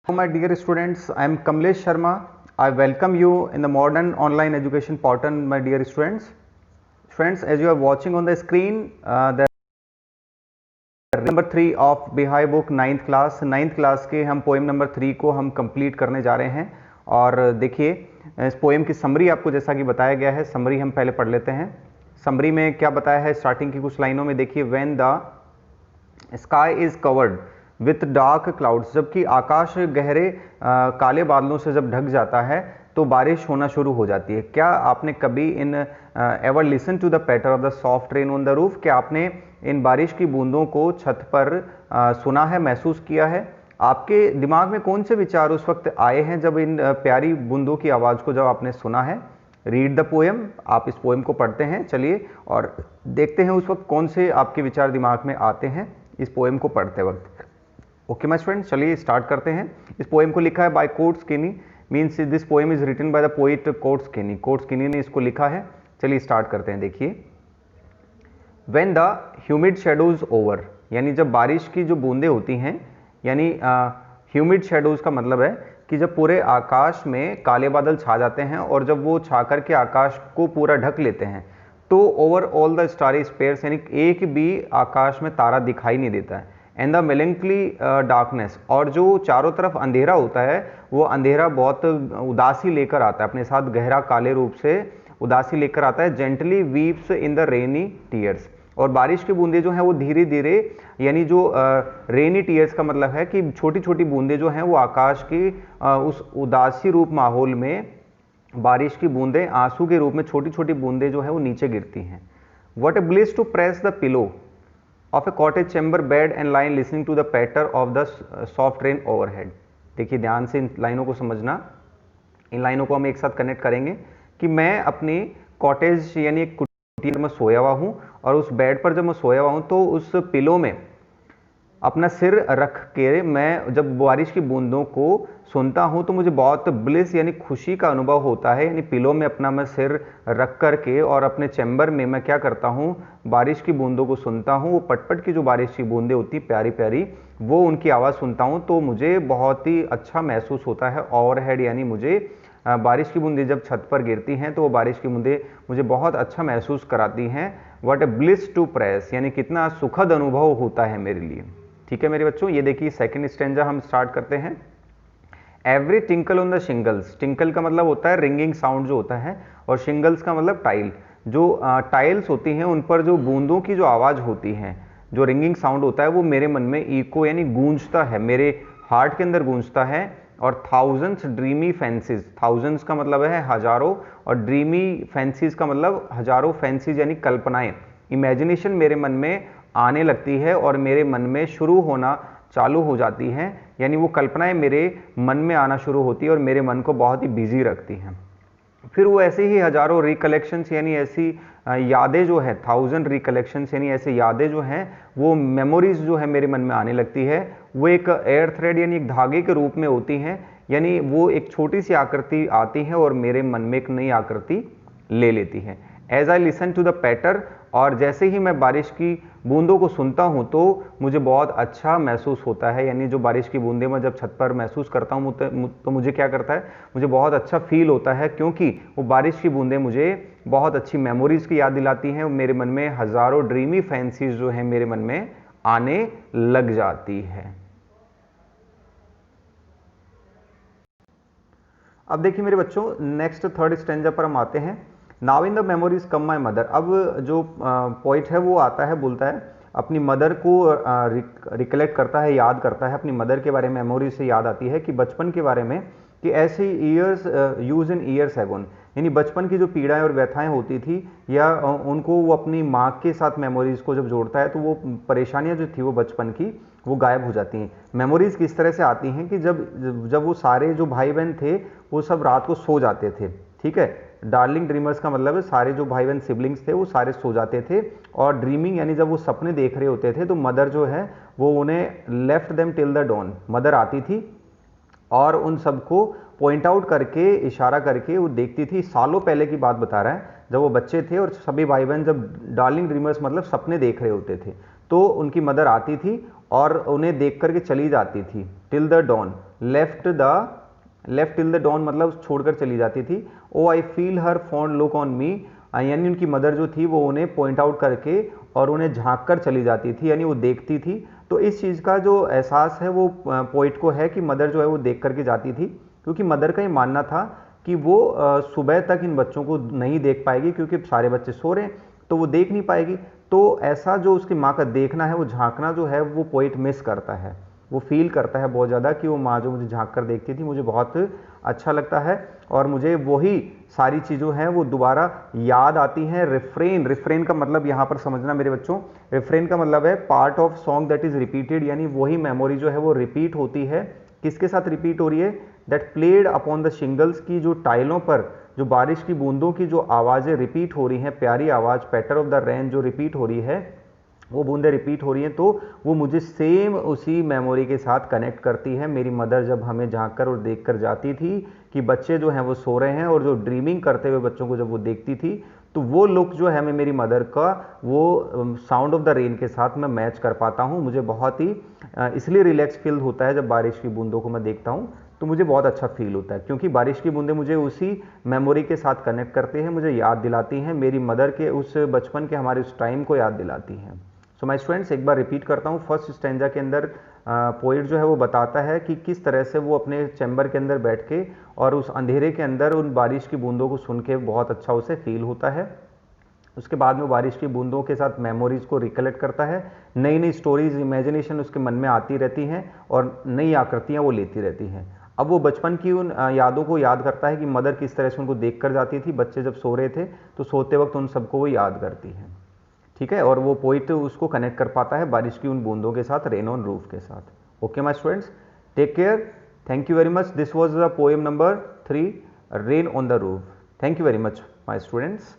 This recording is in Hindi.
My dear students, I am Kamlesh Sharma. I welcome you in the modern online education portal, my dear students. Friends, as you are watching on the screen, the number 3 of Beehive book 9th class के हम पोएम नंबर 3 को हम कंप्लीट करने जा रहे हैं। और देखिए इस पोएम की समरी आपको जैसा कि बताया गया है, समरी हम पहले पढ़ लेते हैं। समरी में क्या बताया है, स्टार्टिंग की कुछ लाइनों में देखिए, when the sky is covered with dark clouds, जबकि आकाश गहरे काले बादलों से जब ढक जाता है तो बारिश होना शुरू हो जाती है। क्या आपने कभी इन ever listen to the patter of the soft rain on the roof, क्या आपने इन बारिश की बूंदों को छत पर सुना है, महसूस किया है? आपके दिमाग में कौन से विचार उस वक्त आए हैं जब इन प्यारी बूंदों की आवाज़ को जब आपने सुना है? रीड द पोएम, आप इस पोएम को पढ़ते हैं। चलिए और देखते हैं उस वक्त कौन से आपके विचार दिमाग में आते हैं इस पोएम को पढ़ते वक्त। ओके माय फ्रेंड्स, चलिए स्टार्ट करते हैं। इस पोएम को लिखा है by court skinny, means this poem is written by the poet court skinny. Court skinny ने इसको लिखा है। चलिए स्टार्ट करते हैं। देखिए, when the humid shadows over, यानी जब बारिश की जो बूंदें होती हैं, यानी ह्यूमिड शेडोज का मतलब है कि जब पूरे आकाश में काले बादल छा जाते हैं और जब वो छा करके आकाश को पूरा ढक लेते हैं तो over all the starry spheres, यानी एक भी आकाश में तारा दिखाई नहीं देता है। एंड द मेलेंकली डार्कनेस, और जो चारों तरफ अंधेरा होता है वो अंधेरा बहुत उदासी लेकर आता है, अपने साथ गहरा काले रूप से उदासी लेकर आता है। Gently weeps in the rainy tears, और बारिश की बूंदें जो हैं वो धीरे धीरे, यानी जो रेनी टीयर्स का मतलब है कि छोटी छोटी बूंदें जो हैं वो आकाश की उस उदासी रूप माहौल में बारिश की बूंदें आंसू के रूप में छोटी छोटी बूंदें जो है वो नीचे गिरती हैं। What a bliss to press the pillow of a cottage chamber bed and line listening to the patter of the soft rain overhead. देखिए ध्यान से इन लाइनों को समझना, इन लाइनों को हम एक साथ कनेक्ट करेंगे कि मैं अपनी कॉटेज यानी एक कुटीर में सोया हुआ हूँ और उस बेड पर जब मैं सोया हुआ हूँ तो उस पिलो में अपना सिर रख के मैं जब बारिश की बूंदों को सुनता हूँ तो मुझे बहुत ब्लिस यानी खुशी का अनुभव होता है। यानी पिलो में अपना मैं सिर रख कर के और अपने चैम्बर में मैं क्या करता हूँ, बारिश की बूंदों को सुनता हूँ। वो पटपट की जो बारिश की बूंदें होती प्यारी प्यारी, वो उनकी आवाज़ सुनता हूँ तो मुझे बहुत ही अच्छा महसूस होता है। ओवरहेड यानी मुझे बारिश की बूंदें जब छत पर गिरती हैं तो वो बारिश की बूंदें मुझे बहुत अच्छा महसूस कराती हैं। What a bliss to press, यानी कितना सुखद अनुभव होता है मेरे लिए। ठीक है मेरे बच्चों, ये देखिए सेकंड स्टैंजा हम स्टार्ट करते हैं। Every tinkle on the shingles, tinkle का मतलब होता है रिंगिंग साउंड जो होता है, और शिंगल्स का मतलब टाइल, जो टाइल्स होती हैं उन पर जो बूंदों की जो आवाज़ होती है, जो रिंगिंग साउंड होता है वो मेरे मन में इको यानी गूंजता है, मेरे हार्ट के अंदर गूंजता है। और थाउजेंड्स ड्रीमी फैंसीज, थाउजेंड्स का मतलब है हजारों, और ड्रीमी फैंसीज का मतलब हजारों फैंसीज यानी कल्पनाएं, इमेजिनेशन मेरे मन में आने लगती है और मेरे मन में शुरू होना चालू हो जाती हैं। यानी वो कल्पनाएं मेरे मन में आना शुरू होती है और मेरे मन को बहुत ही बिजी रखती हैं। फिर वो ऐसे ही हजारों रिकलेक्शंस यानी ऐसी यादें जो है, 1000 रिकलेक्शंस यानी ऐसे यादें जो हैं, वो मेमोरीज जो है मेरे मन में आने लगती है। वो एक एयर थ्रेड यानी एक धागे के रूप में होती हैं, यानी वो एक छोटी सी आकृति आती है और मेरे मन में एक नई आकृति ले लेती है। As I listen to the patter, और जैसे ही मैं बारिश की बूंदों को सुनता हूँ तो मुझे बहुत अच्छा महसूस होता है। यानी जो बारिश की बूंदें मैं जब छत पर महसूस करता हूँ तो मुझे क्या करता है, मुझे बहुत अच्छा फील होता है, क्योंकि वो बारिश की बूंदें मुझे बहुत अच्छी मेमोरीज की याद दिलाती हैं। मेरे मन में हजारों ड्रीमी फैंसीज जो हैं मेरे मन में आने लग जाती है। अब देखिए मेरे बच्चों, नेक्स्ट थर्ड स्टैंजा पर हम आते हैं। Now in the memories come my mother. अब जो पोइट है वो आता है, बोलता है अपनी मदर को रिकलेक्ट करता है, याद करता है अपनी मदर के बारे में। मेमोरी से याद आती है कि बचपन के बारे में, कि ऐसे years use in years Aegon, यानी बचपन की जो पीड़ाएं और व्यथाएं होती थी, या उनको वो अपनी माँ के साथ मेमोरीज को जब जोड़ता है तो वो परेशानियां जो थी वो बचपन की वो गायब हो जाती हैं। मेमोरीज किस तरह से आती हैं कि जब वो सारे जो भाई बहन थे वो सब रात को सो जाते थे। ठीक है, डार्लिंग ड्रीमर्स का मतलब है सारे जो भाई बहन सिबलिंग्स थे वो सारे सो जाते थे, और ड्रीमिंग यानी जब वो सपने देख रहे होते थे तो मदर जो है वो उन्हें left them till the dawn, mother आती थी और उन सबको पॉइंट आउट करके, इशारा करके वो देखती थी। सालों पहले की बात बता रहा है, जब वो बच्चे थे और सभी भाई बहन जब डार्लिंग ड्रीमर्स मतलब सपने देख रहे होते थे, तो उनकी मदर आती थी और उन्हें देख करके चली जाती थी। Till the dawn, left till the dawn मतलब छोड़कर चली जाती थी। O I feel her fond look on me, यानी उनकी मदर जो थी वो उन्हें पॉइंट आउट करके और उन्हें झांक कर चली जाती थी, यानी वो देखती थी। तो इस चीज़ का जो एहसास है वो पोइट को है कि मदर जो है वो देख करके जाती थी, क्योंकि मदर का ये मानना था कि वो सुबह तक इन बच्चों को नहीं देख पाएगी, क्योंकि सारे बच्चे सो रहे हैं तो वो देख नहीं पाएगी। तो ऐसा जो उसकी माँ का देखना है, वो झांकना जो है वो पोइट मिस करता है, वो फील करता है बहुत ज़्यादा कि वो माँ जो मुझे झांक कर देखती थी, मुझे बहुत अच्छा लगता है और मुझे वही सारी चीज़ों हैं वो दोबारा याद आती हैं। रिफ्रेन का मतलब यहाँ पर समझना मेरे बच्चों, रिफ्रेन का मतलब है part of song that is repeated, यानी वही मेमोरी जो है वो रिपीट होती है। किसके साथ रिपीट हो रही है? That played upon the shingles, की जो टाइलों पर जो बारिश की बूंदों की जो आवाज़ें रिपीट हो रही हैं, प्यारी आवाज़, पैटर ऑफ द रेन जो रिपीट हो रही है, वो बूंदें रिपीट हो रही हैं, तो वो मुझे सेम उसी मेमोरी के साथ कनेक्ट करती है। मेरी मदर जब हमें झांक कर और देख कर जाती थी कि बच्चे जो हैं वो सो रहे हैं, और जो ड्रीमिंग करते हुए बच्चों को जब वो देखती थी, तो वो लुक जो है मैं मेरी मदर का वो साउंड ऑफ द रेन के साथ मैं मैच कर पाता हूँ। मुझे बहुत ही इसलिए रिलैक्स फील होता है जब बारिश की बूंदों को मैं देखता हूँ, तो मुझे बहुत अच्छा फील होता है, क्योंकि बारिश की बूंदें मुझे उसी मेमोरी के साथ कनेक्ट करते हैं, मुझे याद दिलाती हैं मेरी मदर के उस बचपन के हमारे उस टाइम को याद दिलाती हैं। सो माय स्टूडेंट्स, एक बार रिपीट करता हूँ। फर्स्ट स्टैंजा के अंदर पोइट जो है वो बताता है कि किस तरह से वो अपने चैम्बर के अंदर बैठ के और उस अंधेरे के अंदर उन बारिश की बूंदों को सुन के बहुत अच्छा उसे फील होता है। उसके बाद में बारिश की बूंदों के साथ मेमोरीज को रिकलेक्ट करता है, नई नई स्टोरीज, इमेजिनेशन उसके मन में आती रहती हैं और नई आकृतियाँ वो लेती रहती हैं। अब वो बचपन की उन यादों को याद करता है कि मदर किस तरह से उनको देख कर जाती थी, बच्चे जब सो रहे थे तो सोते वक्त उन सबको वो याद करती है। ठीक है, और वो पोइट उसको कनेक्ट कर पाता है बारिश की उन बूंदों के साथ, रेन ऑन रूफ के साथ। Okay my students, take care, thank you very much. This was the poem number 3, rain on the roof. Thank you very much my students.